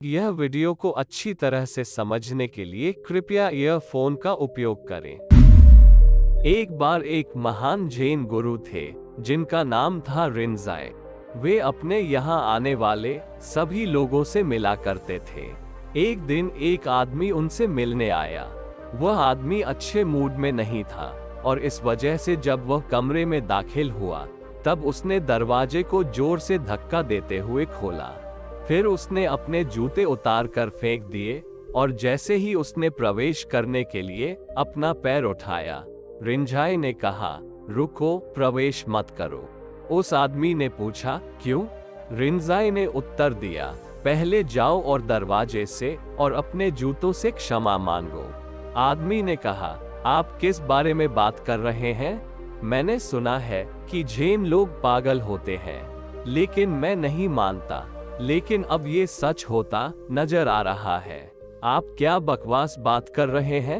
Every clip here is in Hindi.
यह वीडियो को अच्छी तरह से समझने के लिए कृपया ईयरफोन का उपयोग करें। एक बार एक महान जैन गुरु थे जिनका नाम था रिनजाई। वे अपने यहाँ आने वाले सभी लोगों से मिला करते थे। एक दिन एक आदमी उनसे मिलने आया। वह आदमी अच्छे मूड में नहीं था और इस वजह से जब वह कमरे में दाखिल हुआ तब उसने दरवाजे को जोर से धक्का देते हुए खोला। फिर उसने अपने जूते उतार कर फेंक दिए और जैसे ही उसने प्रवेश करने के लिए अपना पैर उठाया, रिनजाई ने कहा, रुको, प्रवेश मत करो। उस आदमी ने पूछा, क्यों? रिनजाई ने उत्तर दिया, पहले जाओ और दरवाजे से और अपने जूतों से क्षमा मांगो। आदमी ने कहा, आप किस बारे में बात कर रहे हैं? मैंने सुना है कि जैन लोग पागल होते हैं, लेकिन मैं नहीं मानता। लेकिन अब ये सच होता नजर आ रहा है। आप क्या बकवास बात कर रहे हैं?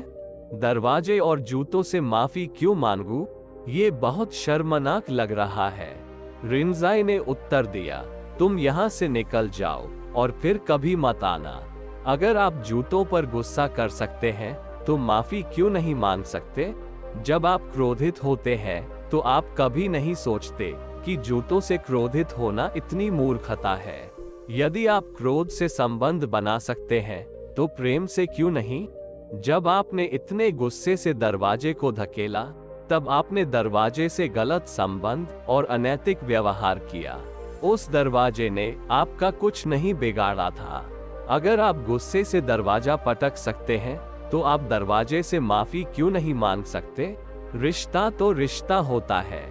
दरवाजे और जूतों से माफी क्यों मांगूं? ये बहुत शर्मनाक लग रहा है। रिनजाई ने उत्तर दिया, तुम यहाँ से निकल जाओ और फिर कभी मत आना। अगर आप जूतों पर गुस्सा कर सकते हैं तो माफी क्यों नहीं मांग सकते? जब आप क्रोधित होते हैं तो आप कभी नहीं सोचते कि जूतों से क्रोधित होना इतनी मूर्खता है। यदि आप क्रोध से संबंध बना सकते हैं तो प्रेम से क्यों नहीं? जब आपने इतने गुस्से से दरवाजे को धकेला तब आपने दरवाजे से गलत संबंध और अनैतिक व्यवहार किया। उस दरवाजे ने आपका कुछ नहीं बिगाड़ा था। अगर आप गुस्से से दरवाजा पटक सकते हैं तो आप दरवाजे से माफी क्यों नहीं मांग सकते? रिश्ता तो रिश्ता होता है,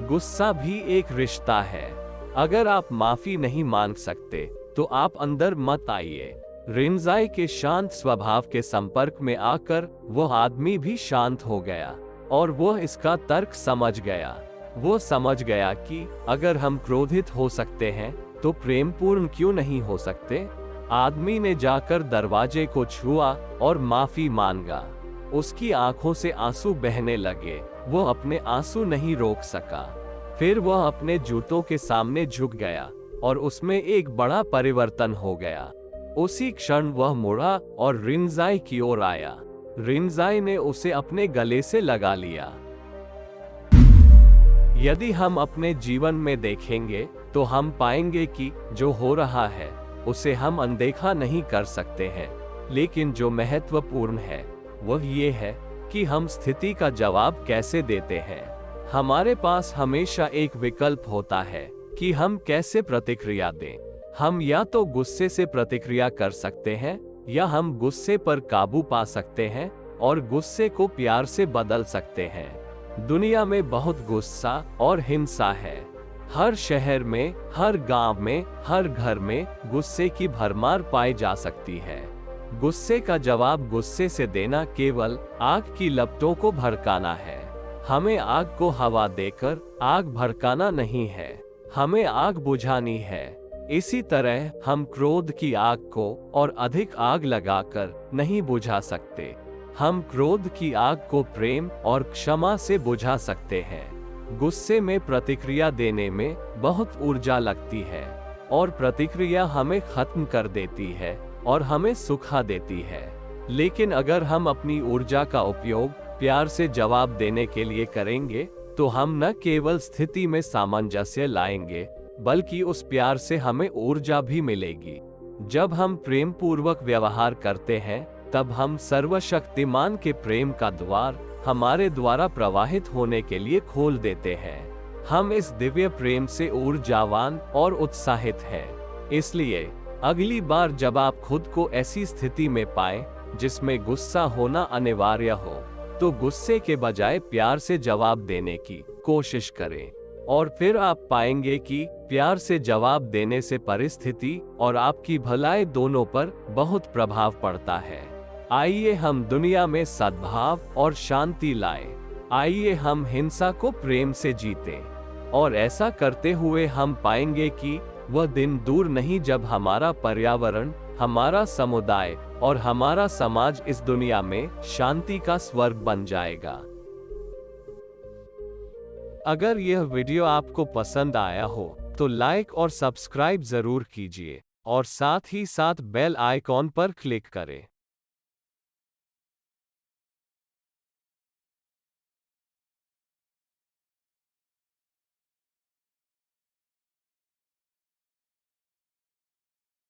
गुस्सा भी एक रिश्ता है। अगर आप माफी नहीं मांग सकते तो आप अंदर मत आइए। रिनजाई के शांत स्वभाव के संपर्क में आकर वह आदमी भी शांत हो गया और वह इसका तर्क समझ गया। वो समझ गया कि अगर हम क्रोधित हो सकते हैं तो प्रेमपूर्ण क्यों नहीं हो सकते? आदमी ने जाकर दरवाजे को छुआ और माफी मांगा। उसकी आंखों से आंसू बहने लगे। वो अपने आंसू नहीं रोक सका। फिर वह अपने जूतों के सामने झुक गया और उसमें एक बड़ा परिवर्तन हो गया। उसी क्षण वह मुड़ा और रिनजाई की ओर आया। रिनजाई ने उसे अपने गले से लगा लिया। यदि हम अपने जीवन में देखेंगे तो हम पाएंगे कि जो हो रहा है उसे हम अनदेखा नहीं कर सकते हैं, लेकिन जो महत्वपूर्ण है वह ये है कि हम स्थिति का जवाब कैसे देते हैं। हमारे पास हमेशा एक विकल्प होता है कि हम कैसे प्रतिक्रिया दें। हम या तो गुस्से से प्रतिक्रिया कर सकते हैं या हम गुस्से पर काबू पा सकते हैं और गुस्से को प्यार से बदल सकते हैं। दुनिया में बहुत गुस्सा और हिंसा है। हर शहर में, हर गांव में, हर घर में गुस्से की भरमार पाई जा सकती है। गुस्से का जवाब गुस्से से देना केवल आग की लपटों को भड़काना है। हमें आग को हवा देकर आग भड़काना नहीं है, हमें आग बुझानी है। इसी तरह हम क्रोध की आग को और अधिक आग लगाकर नहीं बुझा सकते। हम क्रोध की आग को प्रेम और क्षमा से बुझा सकते हैं। गुस्से में प्रतिक्रिया देने में बहुत ऊर्जा लगती है और प्रतिक्रिया हमें खत्म कर देती है और हमें सुखा देती है। लेकिन अगर हम अपनी ऊर्जा का उपयोग प्यार से जवाब देने के लिए करेंगे तो हम न केवल स्थिति में सामंजस्य लाएंगे बल्कि उस प्यार से हमें ऊर्जा भी मिलेगी। जब हम प्रेम पूर्वक व्यवहार करते हैं तब हम सर्वशक्तिमान के प्रेम का द्वार हमारे द्वारा प्रवाहित होने के लिए खोल देते हैं। हम इस दिव्य प्रेम से ऊर्जावान और उत्साहित हैं। इसलिए अगली बार जब आप खुद को ऐसी स्थिति में पाएं जिसमें गुस्सा होना अनिवार्य हो तो गुस्से के बजाय प्यार से जवाब देने की कोशिश करें और फिर आप पाएंगे कि प्यार से जवाब देने से परिस्थिति और आपकी भलाई दोनों पर बहुत प्रभाव पड़ता है। आइए हम दुनिया में सद्भाव और शांति लाएं। आइए हम हिंसा को प्रेम से जीतें और ऐसा करते हुए हम पाएंगे कि वह दिन दूर नहीं जब हमारा पर्यावरण, हमारा समुदाय और हमारा समाज इस दुनिया में शांति का स्वर्ग बन जाएगा। अगर यह वीडियो आपको पसंद आया हो तो लाइक और सब्सक्राइब जरूर कीजिए। और साथ ही साथ बेल आइकॉन पर क्लिक करें।